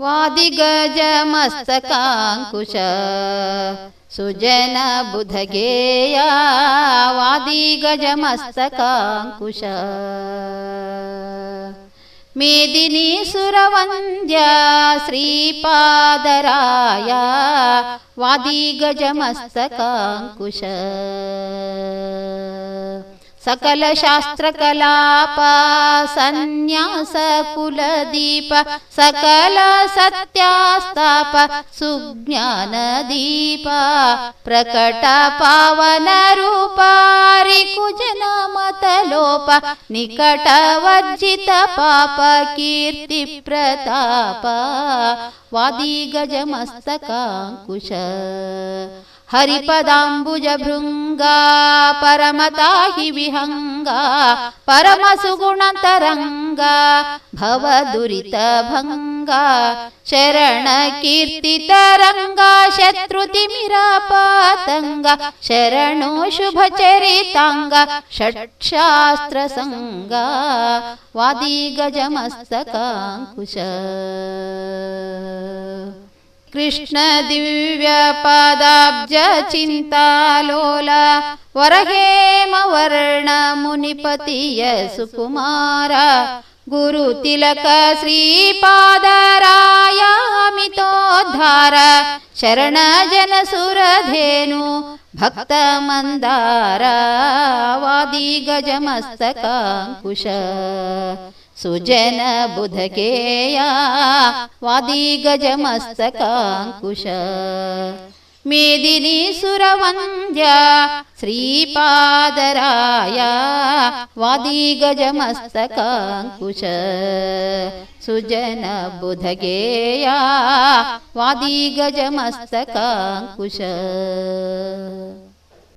ವಾದಿಗಜಮಸ್ತಕಾಂಕುಶ ಸುಜನ ಬುಧಗೇಯ ವಾದಿಗಜಮಸ್ತಕಾಂಕುಶ ಮೇದಿನಿ ಸುರವಂದ್ಯ ಶ್ರೀಪಾದರಾಯ ವಾದಿಗಜಮಸ್ತಕಾಂಕುಶ ಸಕಲ ಶಾಸ್ತ್ರ ಕಲಾಪ ಸನ್ಯಾಸ ಕುಲದೀಪ ಸಕಲ ಸತ್ಯಾಸ್ತಾಪ ಸುಜ್ಞಾನ ದೀಪ ಪ್ರಕಟ ಪಾವನ ರೂಪ ರಿಕುಜನ ಮತಲೋಪ ನಿಕಟ ವರ್ಜಿತ ಪಾಪ ಕೀರ್ತಿ ಪ್ರತಾಪ ವಾದಿಗಜಮಸ್ತಕಾಂಕುಶ ಹರಿಪದಾಂಬುಜ ಭೃಂಗ ಪರಮತಾಹಿ ವಿಹಂಗ ಪರಮ ಸುಗುಣ ತರಂಗ ಭವ ದುರಿತ ಭಂಗ ಶರಣ ಕೀರ್ತಿ ತರಂಗ ಶತ್ರುತಿಮಿರ ಪತಂಗ ಶರಣೋ ಶುಭ ಚರಿತಾಂಗ ಷಟ್ಶಾಸ್ತ್ರ ಸಂಗ ವಾದಿಗಜಮಸ್ತಕಾಂಕುಶ ಕೃಷ್ಣ ದಿವ್ಯ ಪಾದಾಬ್ಜ ಚಿಂತಾಲೋಲ ವರಹೇಮ ವರ್ಣ ಮುನಿಪತಿಯ ಸುಕುಮಾರ ಗುರು ತಿಲಕ ಶ್ರೀಪಾದರಾಯ ಮಿತೋದ್ಧಾರ ಶರಣ ಜನ ಸುರಧೇನು ಭಕ್ತ ಮಂದಾರ ವಾದಿಗಜಮಸ್ತಕಾಂಕುಶ ಸುಜನ ಬುಧಗೇಯ ವಾದಿಗಜಮಸ್ತಕಾಂಕುಶ ಮೇದಿನಿ ಸುರವಂದ್ಯ ಶ್ರೀಪಾದರಾಯ ವಾದಿಗಜಮಸ್ತಕಾಂಕುಶ ಸುಜನ ಬುಧಗೇಯ ವಾದಿಗಜಮಸ್ತಕಾಂಕುಶ